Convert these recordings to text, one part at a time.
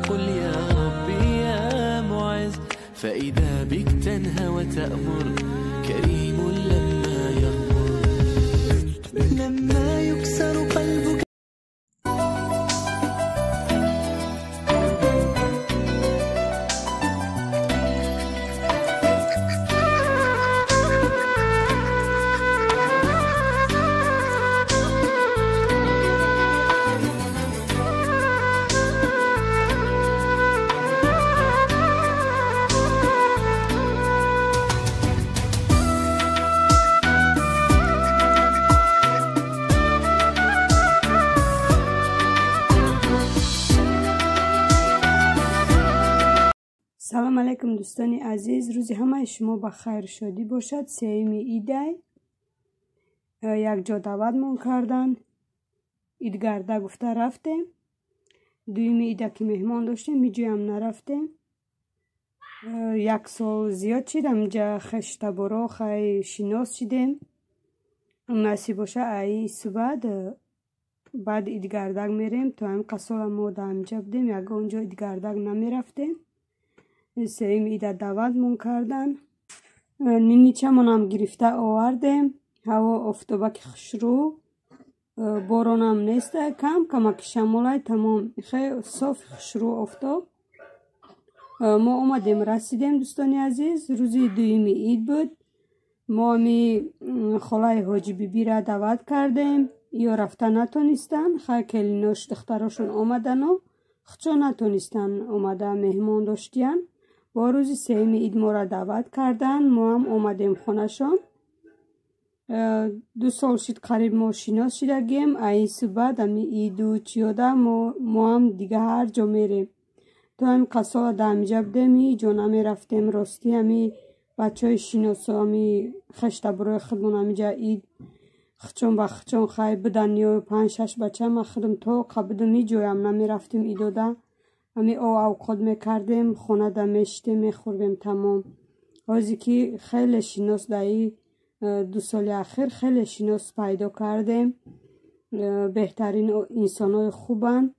قل يا ربي يا معز، فإذا بك تنهى وتأمر، كريم لما يغمر، لما يكسر قلبك. سلام علیکم دوستان عزیز، روزی همه شما با خیر شادی باشد. سیمی ایده یک جا دعوتمون کردن، ایدگرده گفته رفتیم. دویمی ایده که مهمان داشتیم میجوی هم نرفتیم. یک سال زیاد شدیم اینجا خشته برا خیلی شناس شدیم. نصیب باشه ای صبح بعد ایدگردک میریم. تو هم قصال ما دا همجا بدیم، یک اونجا ایدگردک نمیرفتیم. سریم ایده دعوتمون کردن. نیچه من هم گرفته آوردیم. هوا افتابک خشرو، باران هم نیست، کمک شمالای تمام خیلی صاف خشرو افتاب. ما اومدیم رسیدیم دوستانی عزیز. روزی دویمی اید بود. ما می خالای حاجی بیبی را دعوت کردیم. یا رفته نتونستن، خیلی کلیناش دختراشون آمدن و خچو نتونستن آمده مهمان داشتین. با روزی سیمی اید ما را دعوت کردن. ما هم آمدیم خونشان. 2 سال شد قریب ما شناس شدگیم. ای صبح دمی ایدو چیاده ما هم دیگه هر جا میریم. تو هم قصال دمیجه بدیم جا نمی رفتیم. راستی همی بچه های شناس همی خشته بروی خودمون همیجا اید خچون با خچون خیلی بدن یا 5-6 بچه هم خودم تا قبدم ای جای هم نمی رفتیم ایدو ده. همی اوقات میکردیم خونه دا میشتیم میخوردیم تمام. حاضی که خیلی شناس دایی 2 سال اخیر خیلی شناس پیدا کردیم. بهترین انسان های خوبن.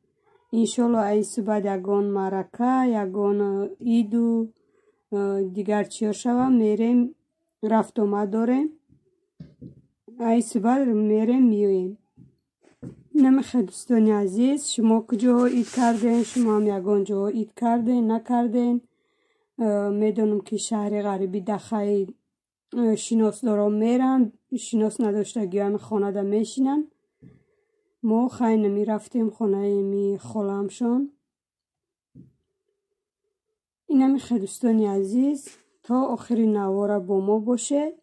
انشالله ایسی بعد یگان مرکه یگان ایدو دیگر چیا شوه میریم رفت آمد داریم. ایسی بعد میریم میویم. نمیخواد دوستانی عزیز شما کجا اید کردین؟ شما هم یگان جا اید کردین نکردین؟ میدونم که شهر غریبی دخی شناس دارم میرن، شناس نداشتگی هم خانه دا میشینن. ما خیلی نمی رفتیم خانه می خالمشان. این نمیخواد دوستانی عزیز تا آخرین نواره با ما باشه.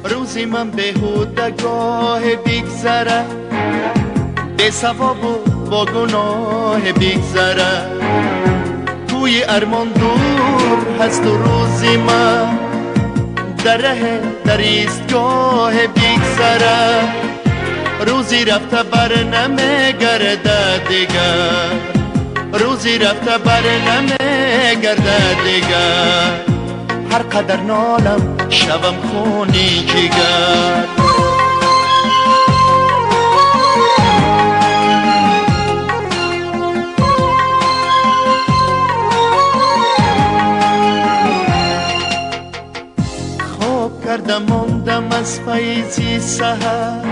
روزی من بهودگاه بگذره، به ثواب و با گناه بگذره. توی ارمان دور هست و روزی من در ایستگاه بگذره. روزی رفته بر نمیگرده دیگر، روزی رفته بر نمیگرده دیگر. هر قدر نالم شبم خونی جگر. خواب کردم ماندم از فیضی سحر،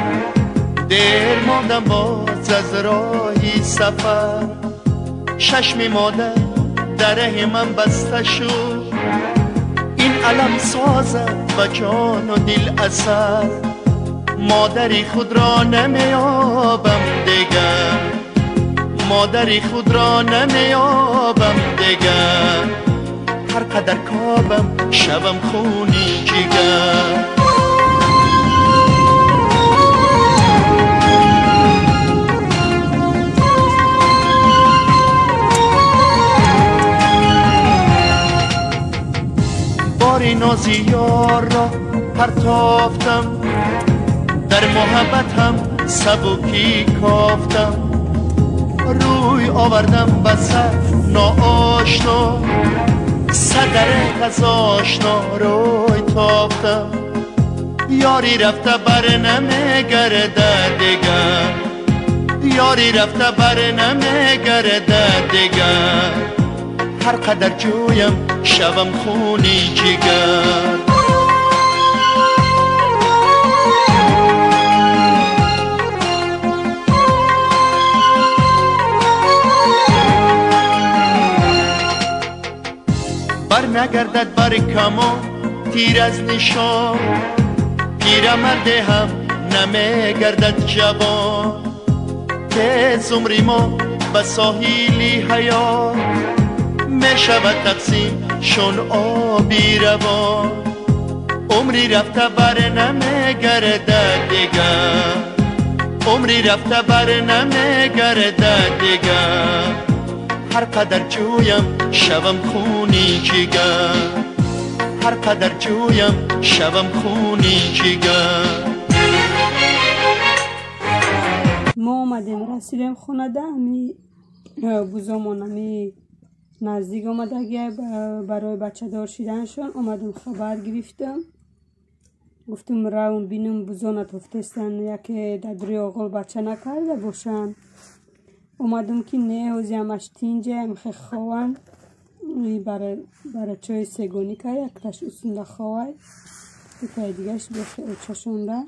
دیر ماندم باز از راهی سفر. چشم مادر در من بسته شد، این علم سازد و جان و دل اثر. مادری خود را نمیابم دیگر، مادری خود را نمیابم دیگر. هر قدر کابم شبم خونی جگر. باری نازی یار را پرتافتم، در محبتم سبکی کافتم. روی آوردم به سر ناآشنا، صدر غذاشنا روی تافتم. یاری رفته بر نمیگرده دیگر، یاری رفته بر نمیگرده دیگر هر قدر جویم شوم خونی جگر بر نگردد بر کمان تیر از نشان پیرمرد هم نمیگردد جوان تیز عمری ما به ساحلی حیات میشود تقسیم شون آبی روان عمری رفته بر نمیگرده دیگر عمری رفته بر نمیگرده دیگر هر قدر جویم شوم خونی جگر هر قدر جویم شوم خونی جگر ما آمدیم رسیدیم خونه ده امی بوزامون امی نزدیک آمده اگه برای بچه دار شدنشون آمدم خبر گرفتم گفتم راون بینم بوزانت افتستن یکی در دری آغل بچه نکرده باشن اومدم که نه اوزی همش تینجه همخی خوان برای چای سگونی که یک تش اصنده خواه که دیگهش بخی اوچشونده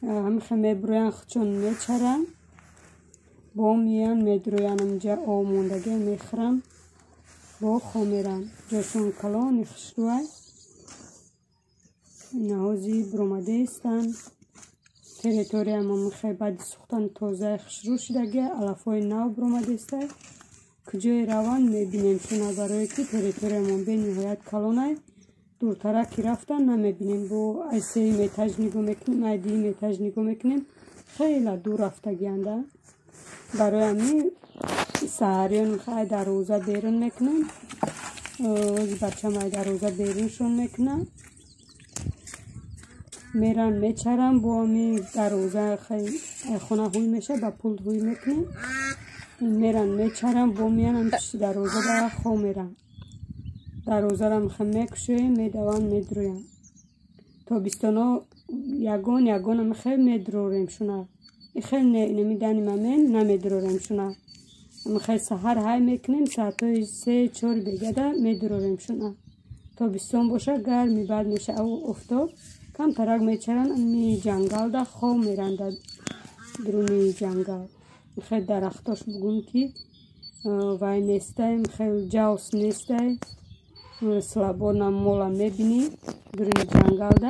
همخی میبروین خچون میچرن با میان میدروین همجا آموندگه میخرم با خومیرن جاشون کلان خشروه نهازی برومده استن تریتوری هم میخوای بعد سوختن تازه خشرو شدگه علفای نو برومده استه کجای روان میبینیم شونه برای که تریتوری هم به نهایت کلانه دورتره که رفتن نمیبینیم با ایسه میتج نگو میکنیم ایدی میتج نگو میکنیم خیلی دور رفته گینده برای همی سهریان میخوای در روزه بیرون میکنیم بچه مای در روزه بیرونشون میکنم میرن میچرن با همی در روزه خیلی خونه هوی میشه با پول هوی میکنیم میرن میچرن با میان هم در روزه در خو میرن در روزه را میخوام میکشویم میدوان میدرویم تا بیستانا یگان هم میخواه میدروریم شونه خیلی نمیدانیم همین نمیدروریم شونه میخواه سهر های میکنیم ساعتای 3-4 بگده میدروریم شونه تا بیستان باشه گرمی بعد میشه او افتاب کم ترک میچرن امی جنگل ده خو میرن در درونی جنگل میخواه درختاش بگون که وای نیسته میخواه جاوس نیسته سلابون هم مولا میبینی درونی جنگل ده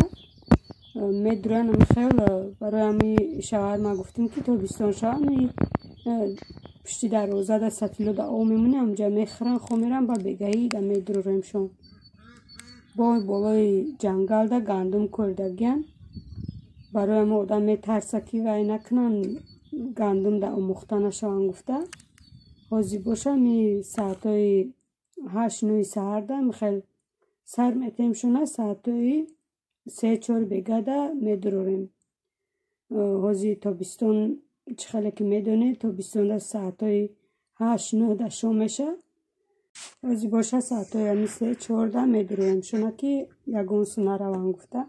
میدرون هم خیلی برای همی شوهر ما گفتیم که تو بیستان شو همی پشتی در روزه ده ستیلو ده او میمونه همجا میخرن خو میرن با بگهی ده میدروریم شون با بالای جنگل ده گندم کردگین برای هم آدم میترسه که وای نکنن گندم ده اموختانه شوان گفته حاضی باشه می ساعتای 8-9 سهر ده میخیل سر میتیم شونه ساعتای 3-4 بگده میدروریم حاضی تا بیستون چه خیلی که میدونه تا بیستون ده ساعتای 8-9 ده شو میشه حاضی باشه ساعتای 3-4 ده میدروریم شونه که یگون سونه روان گفته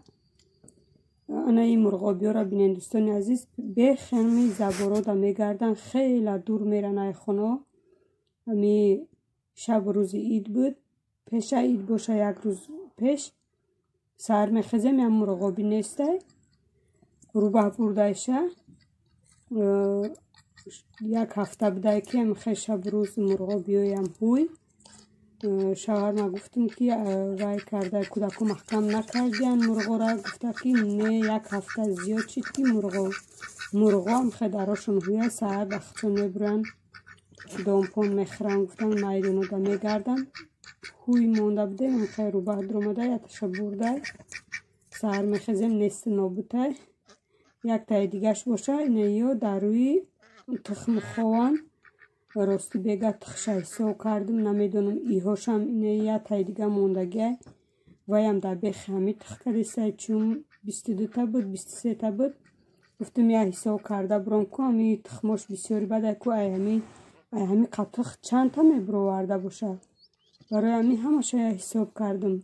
انا این مرغابی ها را بینین دوستان عزیز به خیلی زبارا ده میگردن خیلی دور میرن ای خونه همی شب روز عید بود پیش عید باشه یک روز پیش سر میخزم هم مرغابی نیسته روبه بردهشه یک هفته بده که میخواه شب روز مرغابی هم هوی شوهر ما گفتیم که وای کرده کودکو محکم نکردین مرغا را گفته که نه یک هفته زیاد شد که مرغا هم خیلی دراشون هوی سهر بخچون میبرن دومپون میخرن گفتن میدونو ده میگردن هوی مونده بده هم خیلی رو بعد رو مده یا تشه برده سهر میخزیم نیست نابوته یک تای دیگهش باشه اینه یا در روی تخم خوان راستی بگه تخشه حساب کردم نمیدونم ایهاشم اینه یا تای دیگه موندگه ویم در بیخ همی تخ کردیسته چون 22 تا بود 23 تا بود گفتم یا حساب کرده برام که همی تخماش بسیاری بده که همی قطخ چند تا میبرورده باشه برای همی همش حساب کردم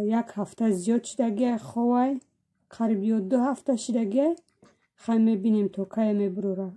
یک هفته زیاد شدگه خواه قریب یا 2 هفته شدگه خواهیم بینیم تا که مبروره.